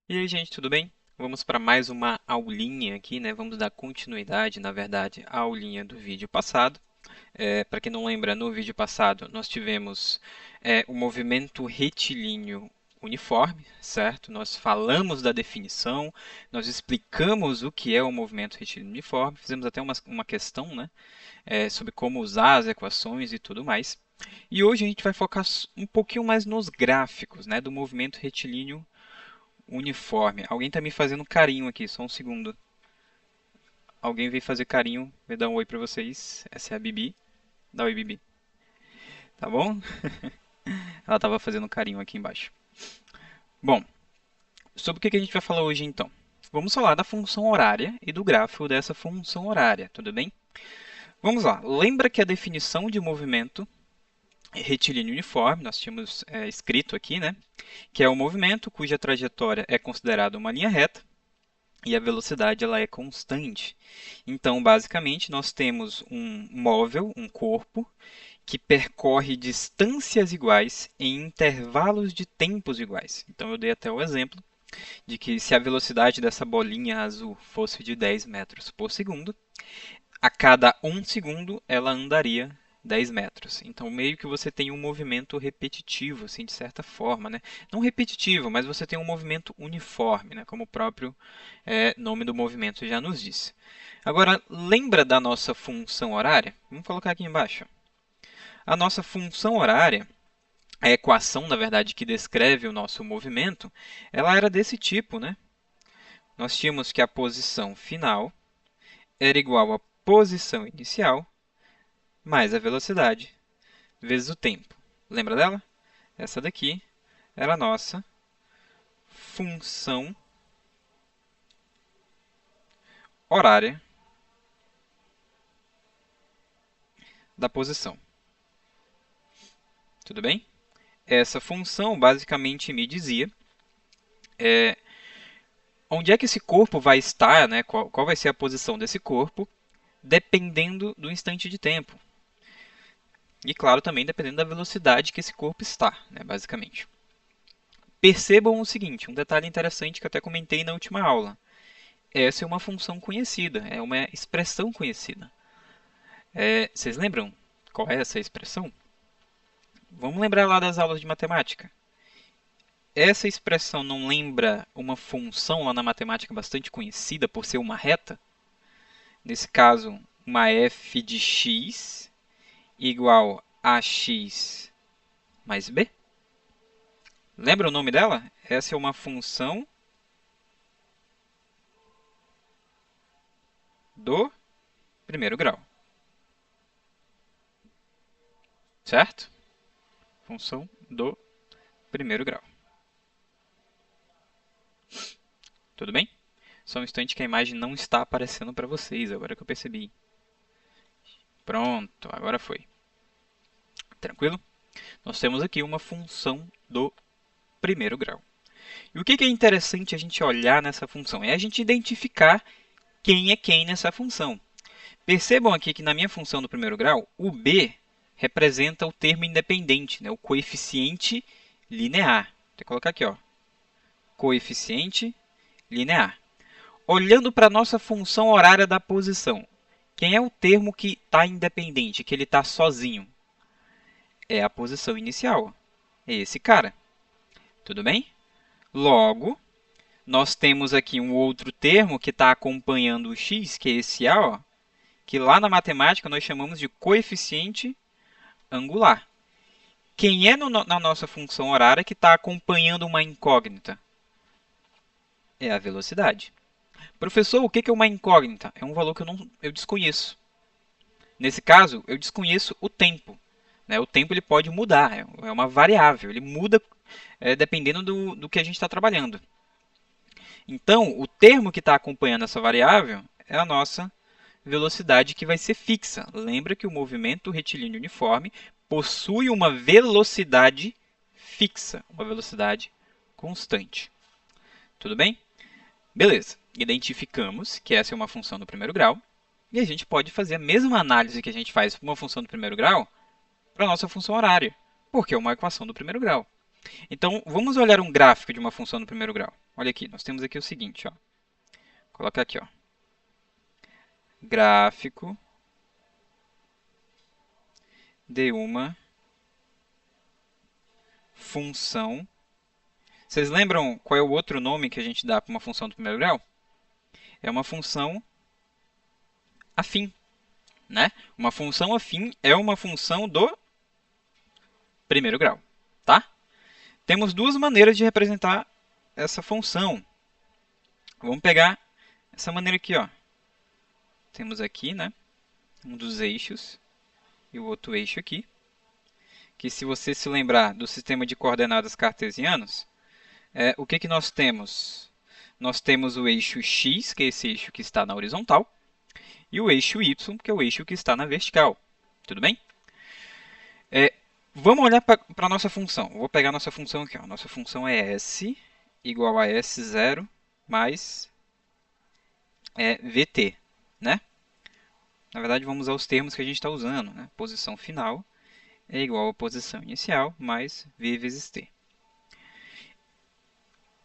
E aí, gente, tudo bem? Vamos para mais uma aulinha aqui, né? Vamos dar continuidade, na verdade, à aulinha do vídeo passado. Para quem não lembra, no vídeo passado nós tivemos o movimento retilíneo uniforme, certo? Nós falamos da definição, nós explicamos o que é o movimento retilíneo uniforme, fizemos até uma questão, né? Sobre como usar as equações e tudo mais. E hoje a gente vai focar um pouquinho mais nos gráficos, né? Do movimento retilíneo uniforme. Alguém tá me fazendo carinho aqui, só um segundo. Alguém veio fazer carinho, vai dar um oi pra vocês. Essa é a Bibi. Dá oi, Bibi. Tá bom? Ela tava fazendo carinho aqui embaixo. Bom, sobre o que a gente vai falar hoje então? Vamos falar da função horária e do gráfico dessa função horária, tudo bem? Vamos lá. Lembra que a definição de movimento retilíneo uniforme, nós tínhamos escrito aqui, né? Que é o movimento cuja trajetória é considerada uma linha reta e a velocidade ela é constante. Então, basicamente, nós temos um móvel, um corpo, que percorre distâncias iguais em intervalos de tempos iguais. Então, eu dei até o exemplo de que se a velocidade dessa bolinha azul fosse de 10 metros por segundo, a cada 1 segundo ela andaria 10 metros. Então, meio que você tem um movimento repetitivo, assim, de certa forma, né? Não repetitivo, mas você tem um movimento uniforme, né? Como o próprio nome do movimento já nos disse. Agora, lembra da nossa função horária? Vamos colocar aqui embaixo. A nossa função horária, a equação, na verdade, que descreve o nosso movimento, ela era desse tipo, né? Nós tínhamos que a posição final era igual à posição inicial mais a velocidade vezes o tempo. Lembra dela? Essa daqui era a nossa função horária da posição. Tudo bem? Essa função basicamente me dizia onde é que esse corpo vai estar, né? Qual vai ser a posição desse corpo, dependendo do instante de tempo. E, claro, também dependendo da velocidade que esse corpo está, né, basicamente. Percebam o seguinte, um detalhe interessante que eu até comentei na última aula. Essa é uma função conhecida, é uma expressão conhecida. Vocês lembram qual é essa expressão? Vamos lembrar lá das aulas de matemática. Essa expressão não lembra uma função lá na matemática bastante conhecida por ser uma reta? Nesse caso, uma f de x igual a x mais b? Lembra o nome dela? Essa é uma função do primeiro grau. Certo? Função do primeiro grau. Tudo bem? Só um instante que a imagem não está aparecendo para vocês, agora que eu percebi. Pronto, agora foi. Tranquilo? Nós temos aqui uma função do primeiro grau. E o que é interessante a gente olhar nessa função? É a gente identificar quem é quem nessa função. Percebam aqui que na minha função do primeiro grau, o b representa o termo independente, né? O coeficiente linear. Vou colocar aqui, ó, coeficiente linear. Olhando para a nossa função horária da posição, quem é o termo que está independente, que ele está sozinho? É a posição inicial. É esse cara. Tudo bem? Logo, nós temos aqui um outro termo que está acompanhando o x, que é esse a, ó, que lá na matemática nós chamamos de coeficiente angular. Quem é na nossa função horária que está acompanhando uma incógnita? É a velocidade. Professor, o que é uma incógnita? É um valor que eu desconheço. Nesse caso, eu desconheço o tempo. Né? O tempo ele pode mudar, é uma variável, ele muda dependendo do que a gente está trabalhando. Então, o termo que está acompanhando essa variável é a nossa velocidade que vai ser fixa. Lembra que o movimento retilíneo uniforme possui uma velocidade fixa, uma velocidade constante. Tudo bem? Beleza. Identificamos que essa é uma função do primeiro grau. E a gente pode fazer a mesma análise que a gente faz para uma função do primeiro grau para a nossa função horária, porque é uma equação do primeiro grau. Então, vamos olhar um gráfico de uma função do primeiro grau. olha aqui, nós temos aqui o seguinte, ó. Coloca aqui, ó. Gráfico de uma função. Vocês lembram qual é o outro nome que a gente dá para uma função do primeiro grau? É uma função afim, né? Uma função afim é uma função do primeiro grau, tá? Temos duas maneiras de representar essa função. Vamos pegar essa maneira aqui, ó. Temos aqui, né, um dos eixos e o outro eixo aqui, que se você se lembrar do sistema de coordenadas cartesianos, o que nós temos? Nós temos o eixo x, que é esse eixo que está na horizontal, e o eixo y, que é o eixo que está na vertical. Tudo bem? Vamos olhar para a nossa função. Vou pegar a nossa função aqui. Ó. Nossa função é s igual a s0 mais vt. Né? Na verdade, vamos usar os termos que a gente está usando. Né? Posição final é igual a posição inicial mais v vezes t.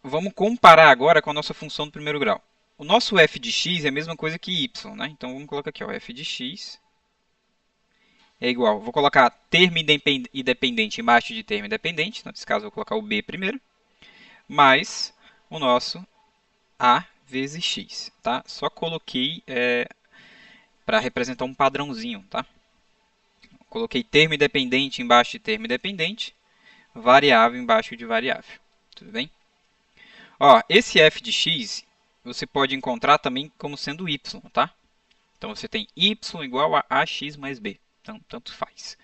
Vamos comparar agora com a nossa função do primeiro grau. O nosso f de x é a mesma coisa que y. Né? Então, vamos colocar aqui. Ó, f de x é igual, vou colocar termo independente embaixo de termo independente, nesse caso vou colocar o b primeiro, mais o nosso a vezes x, tá? Só coloquei para representar um padrãozinho, tá? Coloquei termo independente embaixo de termo independente, variável embaixo de variável, tudo bem? Ó, esse f de x você pode encontrar também como sendo y, tá? Então você tem y igual a ax mais b. Então, tanto faz.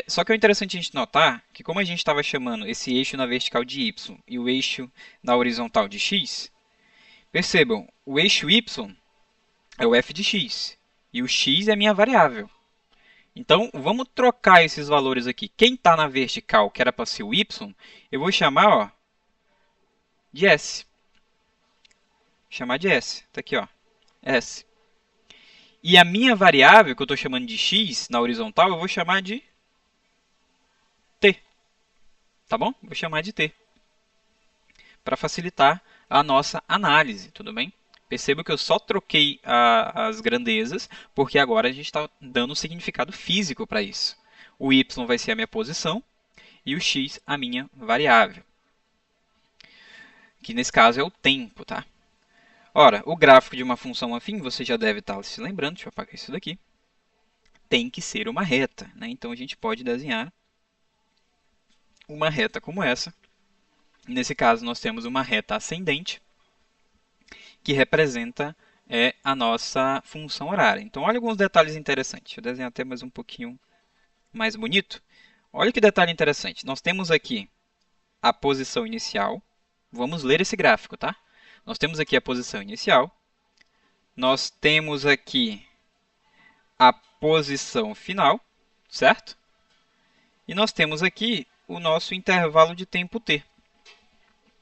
Só que é interessante a gente notar que como a gente estava chamando esse eixo na vertical de y e o eixo na horizontal de x, percebam, o eixo y é o f de x e o x é a minha variável. Então, vamos trocar esses valores aqui. Quem está na vertical, que era para ser o y, eu vou chamar ó, de s. Vou chamar de s. Está aqui, ó, s. E a minha variável, que eu estou chamando de x na horizontal, eu vou chamar de t. Tá bom? Vou chamar de t. Para facilitar a nossa análise, tudo bem? Perceba que eu só troquei as grandezas, porque agora a gente está dando um significado físico para isso. O y vai ser a minha posição e o x a minha variável. Que nesse caso é o tempo, tá? Ora, o gráfico de uma função afim, você já deve estar se lembrando, deixa eu apagar isso daqui, tem que ser uma reta, né? Então a gente pode desenhar uma reta como essa. Nesse caso, nós temos uma reta ascendente, que representa a nossa função horária. Então, olha alguns detalhes interessantes. Deixa eu desenhar até mais um pouquinho mais bonito. Olha que detalhe interessante. Nós temos aqui a posição inicial. Vamos ler esse gráfico, tá? Nós temos aqui a posição inicial. Nós temos aqui a posição final, certo? E nós temos aqui o nosso intervalo de tempo t.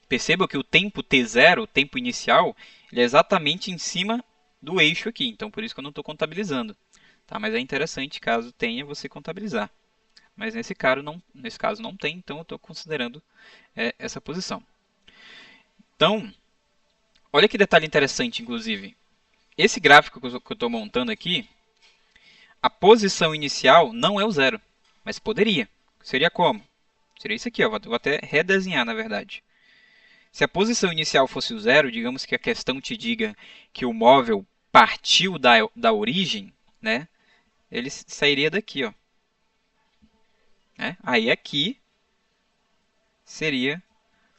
Perceba que o tempo t0, o tempo inicial, ele é exatamente em cima do eixo aqui. Então, por isso que eu não estou contabilizando. Tá? Mas é interessante, caso tenha, você contabilizar. Mas nesse caso não tem, então eu estou considerando essa posição. Então, olha que detalhe interessante, inclusive. Esse gráfico que eu estou montando aqui, a posição inicial não é o zero, mas poderia. Seria como? Seria isso aqui, ó. Vou até redesenhar, na verdade. Se a posição inicial fosse o zero, digamos que a questão te diga que o móvel partiu da origem, né? Ele sairia daqui, ó. Aí aqui seria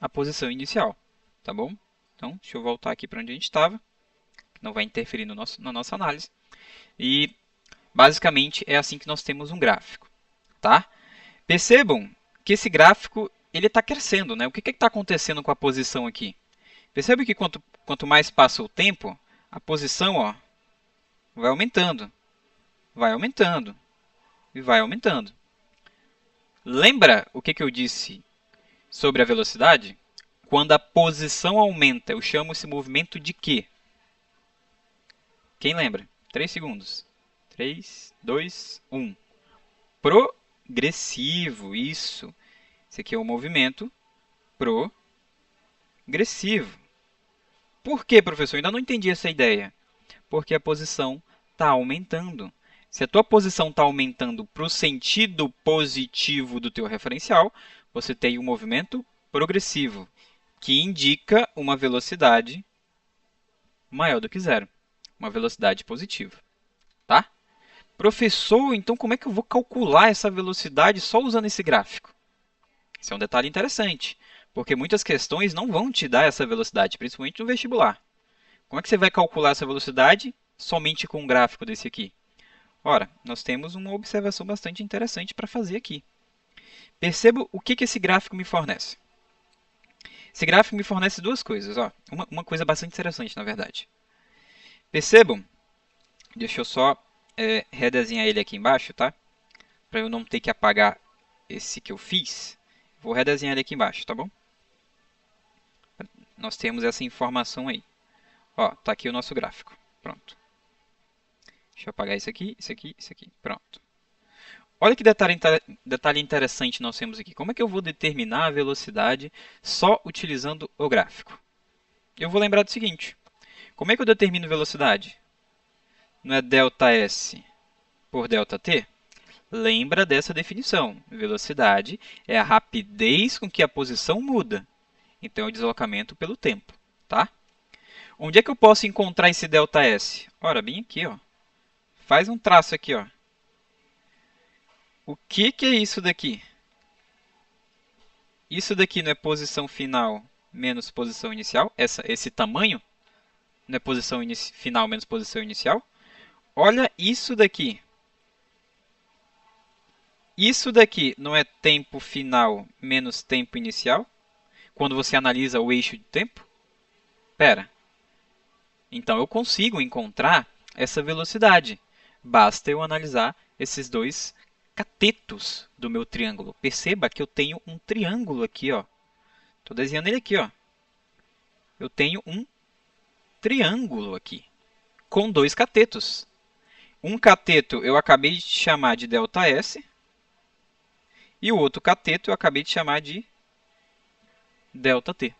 a posição inicial, tá bom? Então, deixa eu voltar aqui para onde a gente estava, que não vai interferir na nossa análise. E, basicamente, é assim que nós temos um gráfico, tá? Percebam que esse gráfico ele está crescendo, né? O que está acontecendo com a posição aqui? Percebe que quanto mais passa o tempo, a posição ó, vai aumentando e vai aumentando. Lembra o que eu disse sobre a velocidade? Quando a posição aumenta, eu chamo esse movimento de quê? Quem lembra? 3 segundos. 3, 2, 1. Progressivo, isso. Esse aqui é o movimento progressivo. Por quê, professor? Ainda não entendi essa ideia. Porque a posição está aumentando. Se a tua posição está aumentando para o sentido positivo do teu referencial, você tem um movimento progressivo, que indica uma velocidade maior do que zero, uma velocidade positiva, tá? Professor, então como é que eu vou calcular essa velocidade só usando esse gráfico? Esse é um detalhe interessante, porque muitas questões não vão te dar essa velocidade, principalmente no vestibular. Como é que você vai calcular essa velocidade somente com um gráfico desse aqui? Ora, nós temos uma observação bastante interessante para fazer aqui. Perceba o que esse gráfico me fornece. Esse gráfico me fornece duas coisas. Ó. Uma coisa bastante interessante, na verdade. Percebam, deixa eu só redesenhar ele aqui embaixo, tá? Para eu não ter que apagar esse que eu fiz. Vou redesenhar ele aqui embaixo, tá bom? Nós temos essa informação aí. Ó, tá aqui o nosso gráfico. Pronto. Deixa eu apagar isso aqui, isso aqui, isso aqui. Pronto. Olha que detalhe interessante nós temos aqui. Como é que eu vou determinar a velocidade só utilizando o gráfico? Eu vou lembrar do seguinte. Como é que eu determino velocidade? Não é ΔS por ΔT? Lembra dessa definição. Velocidade é a rapidez com que a posição muda. Então, é o deslocamento pelo tempo. Tá? Onde é que eu posso encontrar esse ΔS? Ora, bem aqui. Ó. Faz um traço aqui. Ó. O que é isso daqui? Isso daqui não é posição final menos posição inicial? Esse tamanho não é posição final menos posição inicial? Olha isso daqui. Isso daqui não é tempo final menos tempo inicial? Quando você analisa o eixo de tempo? Espera. Então, eu consigo encontrar essa velocidade. Basta eu analisar esses dois catetos do meu triângulo. Perceba que eu tenho um triângulo aqui. Estou desenhando ele aqui. Ó. Eu tenho um triângulo aqui, com dois catetos. Um cateto eu acabei de chamar de ΔS, e o outro cateto eu acabei de chamar de ΔT.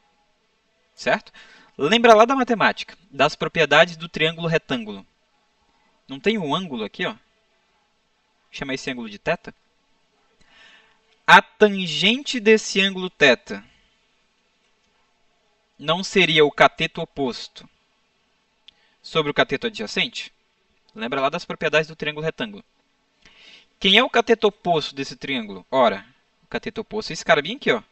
Certo? Lembra lá da matemática, das propriedades do triângulo retângulo. Não tem um ângulo aqui, ó? Chama esse ângulo de θ. A tangente desse ângulo θ não seria o cateto oposto sobre o cateto adjacente? Lembra lá das propriedades do triângulo retângulo. Quem é o cateto oposto desse triângulo? Ora, o cateto oposto é esse cara bem aqui, ó.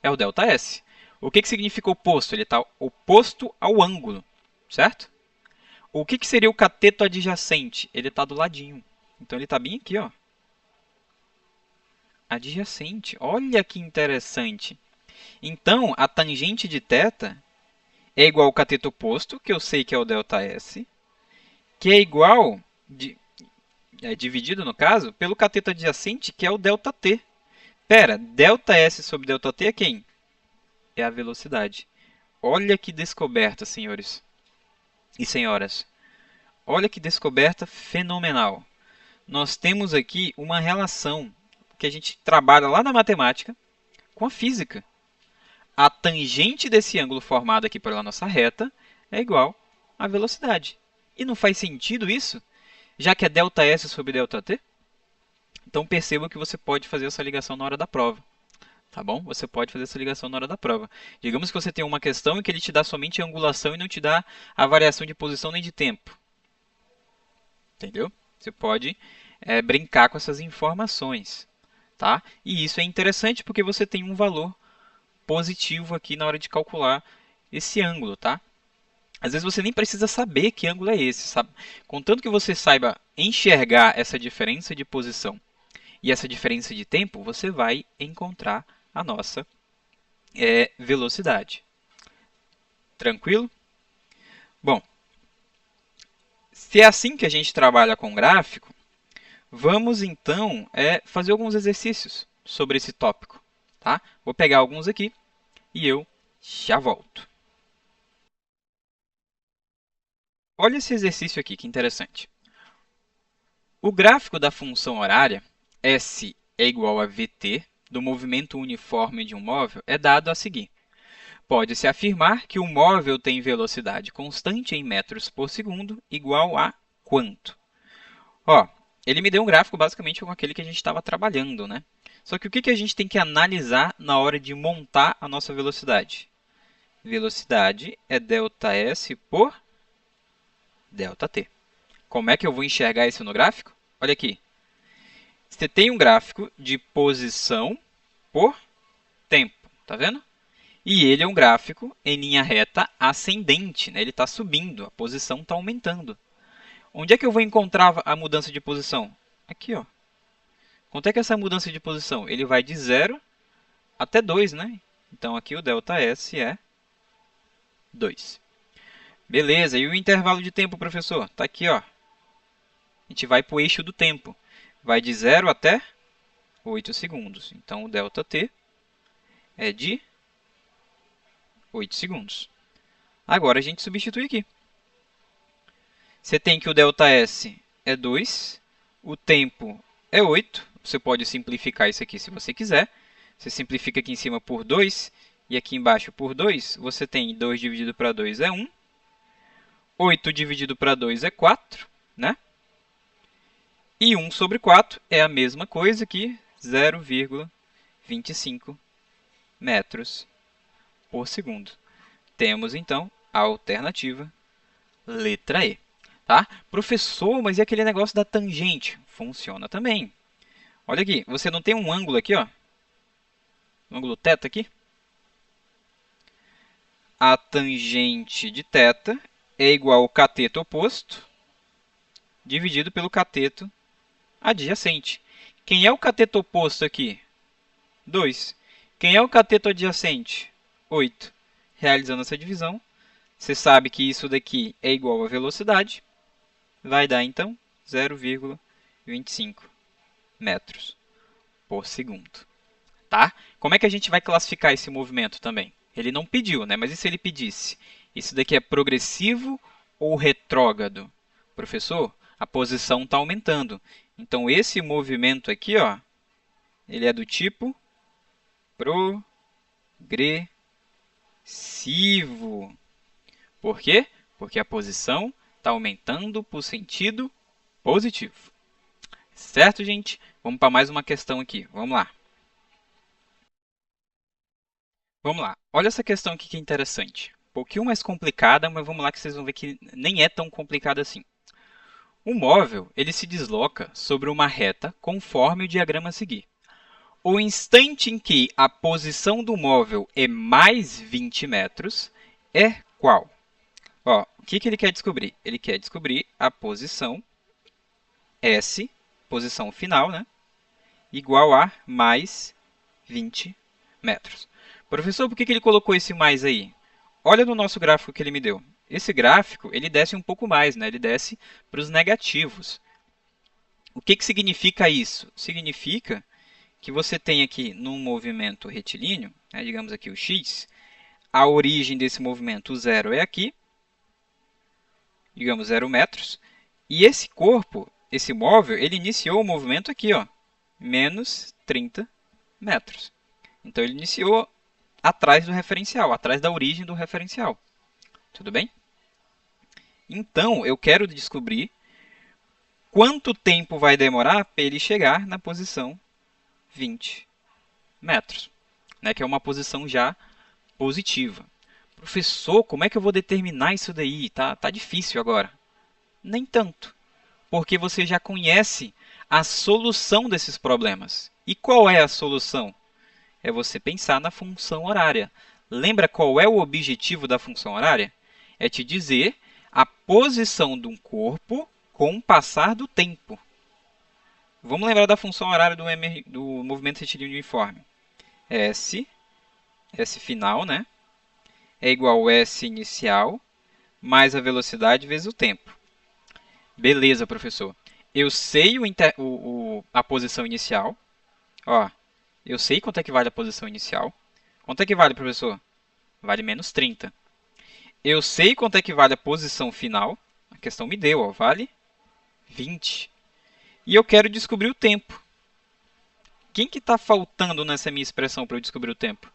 É o ΔS. O que significa oposto? Ele está oposto ao ângulo, certo? O que seria o cateto adjacente? Ele está do ladinho. Então, ele está bem aqui, ó. Adjacente. Olha que interessante. Então, a tangente de θ é igual ao cateto oposto, que eu sei que é o ΔS, que é igual, dividido no caso, pelo cateto adjacente, que é o ΔT. Pera, ΔS sobre ΔT é quem? É a velocidade. Olha que descoberta, senhores e senhoras. Olha que descoberta fenomenal. Nós temos aqui uma relação que a gente trabalha lá na matemática com a física. A tangente desse ângulo formado aqui pela nossa reta é igual à velocidade. E não faz sentido isso, já que é ΔS sobre ΔT? Então perceba que você pode fazer essa ligação na hora da prova. Tá bom? Você pode fazer essa ligação na hora da prova. Digamos que você tem uma questão em que ele te dá somente a angulação e não te dá a variação de posição nem de tempo. Entendeu? Você pode brincar com essas informações. Tá? E isso é interessante porque você tem um valor positivo aqui na hora de calcular esse ângulo. Tá? Às vezes você nem precisa saber que ângulo é esse. Sabe? Contanto que você saiba enxergar essa diferença de posição e essa diferença de tempo, você vai encontrar a nossa velocidade. Tranquilo? Bom, se é assim que a gente trabalha com gráfico, vamos então fazer alguns exercícios sobre esse tópico. Tá? Vou pegar alguns aqui e eu já volto. Olha esse exercício aqui, que interessante. O gráfico da função horária, S é igual a VT, do movimento uniforme de um móvel, é dado a seguir. Pode-se afirmar que o móvel tem velocidade constante em metros por segundo igual a quanto? Ó, ele me deu um gráfico basicamente com aquele que a gente estava trabalhando, né? Só que o que a gente tem que analisar na hora de montar a nossa velocidade? Velocidade é ΔS por ΔT. Como é que eu vou enxergar isso no gráfico? Olha aqui. Você tem um gráfico de posição por tempo, tá vendo? E ele é um gráfico em linha reta ascendente, né? Ele está subindo, a posição está aumentando. Onde é que eu vou encontrar a mudança de posição? Aqui, ó. Quanto é que é essa mudança de posição? Ele vai de 0 até 2, né? Então aqui o ΔS é 2. Beleza, e o intervalo de tempo, professor? Está aqui, ó. A gente vai para o eixo do tempo. Vai de 0 até 8 segundos. Então o ΔT é de 8 segundos. Agora a gente substitui aqui. Você tem que o ΔS é 2, o tempo é 8. Você pode simplificar isso aqui se você quiser. Você simplifica aqui em cima por 2 e aqui embaixo por 2. Você tem 2 dividido para 2 é 1. 8 dividido para 2 é 4, né? E 1 sobre 4 é a mesma coisa que 0,25 metros por segundo. Temos, então, a alternativa letra E. Tá? Professor, mas e aquele negócio da tangente? Funciona também. Olha aqui, você não tem um ângulo aqui, ó? Um ângulo θ aqui? A tangente de θ é igual ao cateto oposto dividido pelo cateto adjacente. Quem é o cateto oposto aqui? 2. Quem é o cateto adjacente? 8. Realizando essa divisão, você sabe que isso daqui é igual a velocidade. Vai dar, então, 0,25 metros por segundo. Tá? Como é que a gente vai classificar esse movimento também? Ele não pediu, né? Mas e se ele pedisse? Isso daqui é progressivo ou retrógrado? Professor, a posição está aumentando. Então, esse movimento aqui, ó, ele é do tipo progressivo. Por quê? Porque a posição está aumentando para o sentido positivo. Certo, gente? Vamos para mais uma questão aqui. Vamos lá. Vamos lá. Olha essa questão aqui que é interessante. Um pouquinho mais complicada, mas vamos lá que vocês vão ver que nem é tão complicada assim. O móvel ele se desloca sobre uma reta conforme o diagrama a seguir. O instante em que a posição do móvel é mais 20 metros é qual? Ó, o que ele quer descobrir? Ele quer descobrir a posição S, posição final, né? Igual a mais 20 metros. Professor, por que ele colocou esse mais aí? Olha no nosso gráfico que ele me deu. Esse gráfico, ele desce um pouco mais, né? Ele desce para os negativos. O que significa isso? Significa que você tem aqui num movimento retilíneo, né, digamos aqui o x, a origem desse movimento, o zero, é aqui, digamos 0 metros, e esse corpo, esse móvel, ele iniciou o movimento aqui, ó, menos 30 metros. Então, ele iniciou atrás do referencial, atrás da origem do referencial. Tudo bem? Então, eu quero descobrir quanto tempo vai demorar para ele chegar na posição 20 metros, né, que é uma posição já positiva. Professor, como é que eu vou determinar isso daí? Tá difícil agora. Nem tanto, porque você já conhece a solução desses problemas. E qual é a solução? É você pensar na função horária. Lembra qual é o objetivo da função horária? É te dizer a posição de um corpo com o passar do tempo. Vamos lembrar da função horária do movimento retilíneo uniforme. S final, né? É igual a S inicial mais a velocidade vezes o tempo. Beleza, professor. Eu sei a posição inicial. Ó, eu sei quanto é que vale a posição inicial. Quanto é que vale, professor? Vale menos 30. Eu sei quanto é que vale a posição final. A questão me deu, ó, vale 20. E eu quero descobrir o tempo. Quem que está faltando nessa minha expressão para eu descobrir o tempo?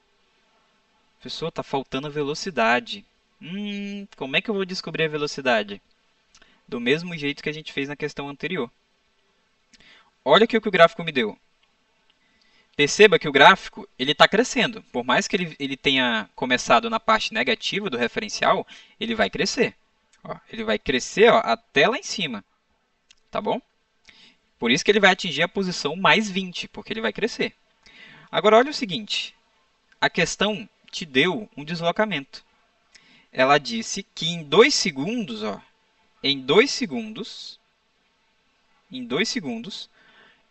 Professor, está faltando velocidade. Como é que eu vou descobrir a velocidade? Do mesmo jeito que a gente fez na questão anterior. Olha aqui o que o gráfico me deu. Perceba que o gráfico está crescendo. Por mais que ele tenha começado na parte negativa do referencial, ele vai crescer. Ó, ele vai crescer ó, até lá em cima. Tá bom? Por isso que ele vai atingir a posição mais 20, porque ele vai crescer. Agora, olha o seguinte. A questão te deu um deslocamento. Ela disse que em 2 segundos, ó, em 2 segundos,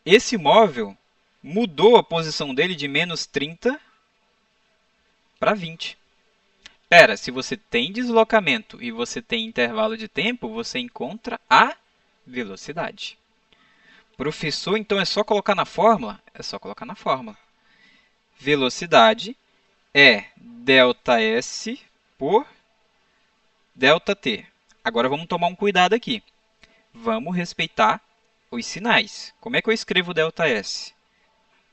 esse móvel mudou a posição dele de menos 30 para 20. Pera, se você tem deslocamento e você tem intervalo de tempo, você encontra a velocidade. Professor, então é só colocar na fórmula? É só colocar na fórmula. Velocidade é ΔS por ΔT. Agora vamos tomar um cuidado aqui. Vamos respeitar os sinais. Como é que eu escrevo ΔS?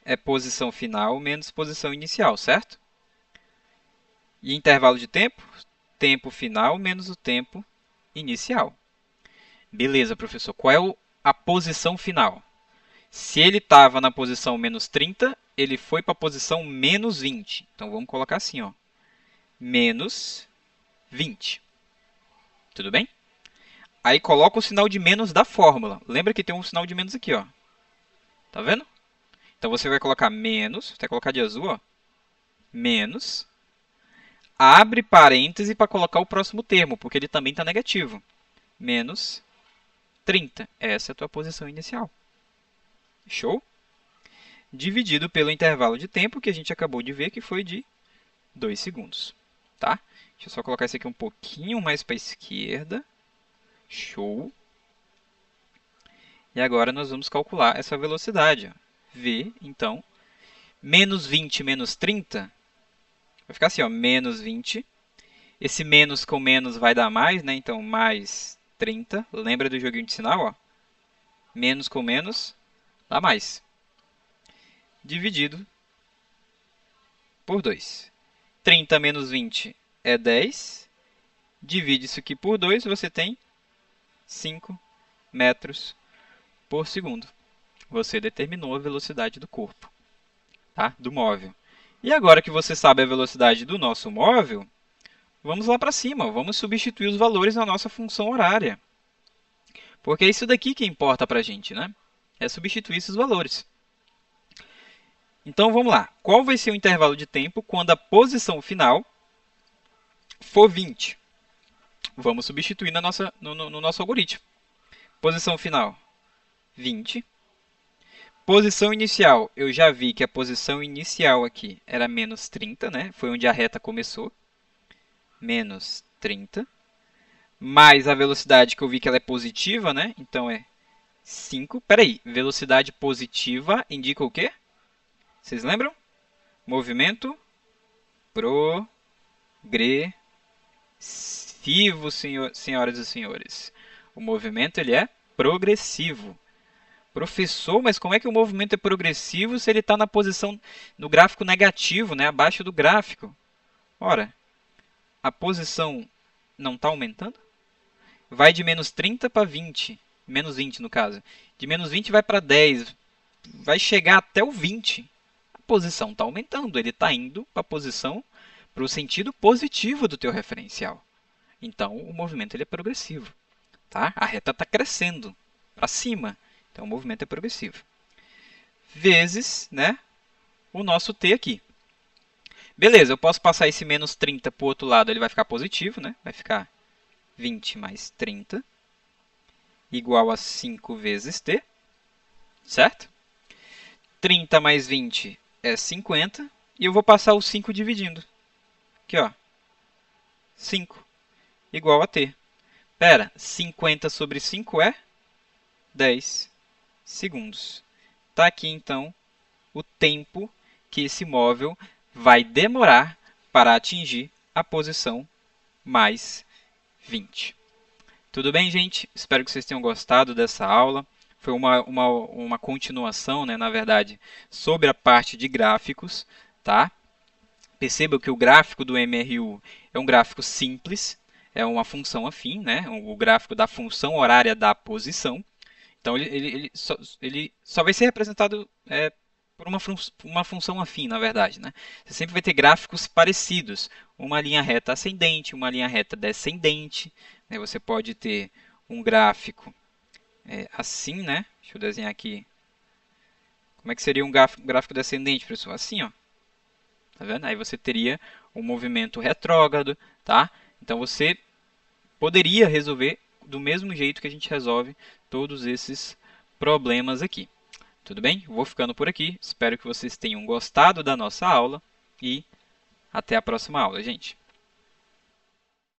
É posição final menos posição inicial, certo? E intervalo de tempo? Tempo final menos o tempo inicial. Beleza, professor. Qual é a posição final? Se ele estava na posição menos 30, ele foi para a posição menos 20. Então, vamos colocar assim, ó, menos 20. Tudo bem? Aí, coloca o sinal de menos da fórmula. Lembra que tem um sinal de menos aqui, ó. Tá vendo? Então, você vai colocar menos, vai colocar de azul, ó, menos, abre parêntese para colocar o próximo termo, porque ele também está negativo. Menos 30. Essa é a tua posição inicial. Show? Dividido pelo intervalo de tempo que a gente acabou de ver, que foi de 2 segundos. Tá? Deixa eu só colocar isso aqui um pouquinho mais para a esquerda. Show. E agora nós vamos calcular essa velocidade. Ó. V, então, menos 20 menos 30, vai ficar assim, ó, menos 20. Esse menos com menos vai dar mais, né? Então, mais 30. Lembra do joguinho de sinal? Ó? Menos com menos dá mais. Dividido por 2. 30 menos 20 é 10. Divide isso aqui por 2, você tem 5 metros por segundo. Você determinou a velocidade do corpo, tá? Do móvel. E agora que você sabe a velocidade do nosso móvel, vamos lá para cima. Vamos substituir os valores na nossa função horária. Porque é isso daqui que importa para a gente, né? É substituir esses valores. Então, vamos lá. Qual vai ser o intervalo de tempo quando a posição final for 20? Vamos substituir no nosso algoritmo. Posição final, 20. Posição inicial, eu já vi que a posição inicial aqui era menos 30, né? Foi onde a reta começou. Menos 30. Mais a velocidade que eu vi que ela é positiva, né? Então, é 5. Espera aí, velocidade positiva indica o quê? Vocês lembram? Movimento progressivo, senhoras e senhores. O movimento ele é progressivo. Professor, mas como é que o movimento é progressivo se ele está na posição no gráfico negativo, né? Abaixo do gráfico? Ora, a posição não está aumentando? Vai de menos 30 para 20. Menos 20 no caso. De menos 20 vai para 10. Vai chegar até o 20. A posição está aumentando. Ele está indo para a posição, para o sentido positivo do teu referencial. Então, o movimento ele é progressivo. Tá? A reta está crescendo para cima. Então, o movimento é progressivo. Vezes, né, o nosso t aqui. Beleza, eu posso passar esse menos 30 para o outro lado, ele vai ficar positivo, né? Vai ficar 20 mais 30 igual a 5 vezes t, certo? 30 mais 20 é 50, e eu vou passar o 5 dividindo. Aqui, ó. 5 igual a t. Espera, 50 sobre 5 é 10 segundos. Está aqui, então, o tempo que esse móvel vai demorar para atingir a posição mais 20. Tudo bem, gente? Espero que vocês tenham gostado dessa aula. Foi uma continuação, né, na verdade, sobre a parte de gráficos, tá? Perceba que o gráfico do MRU é um gráfico simples, é uma função afim, né? O gráfico da função horária da posição. Então, ele só vai ser representado por uma função afim, na verdade. Né? Você sempre vai ter gráficos parecidos. Uma linha reta ascendente, uma linha reta descendente. Né? Você pode ter um gráfico assim, né? Deixa eu desenhar aqui. Como é que seria um gráfico descendente, professor? Assim, ó. Tá vendo? Aí você teria um movimento retrógrado, tá? Então você poderia resolver do mesmo jeito que a gente resolve todos esses problemas aqui. Tudo bem? Vou ficando por aqui. Espero que vocês tenham gostado da nossa aula e até a próxima aula, gente.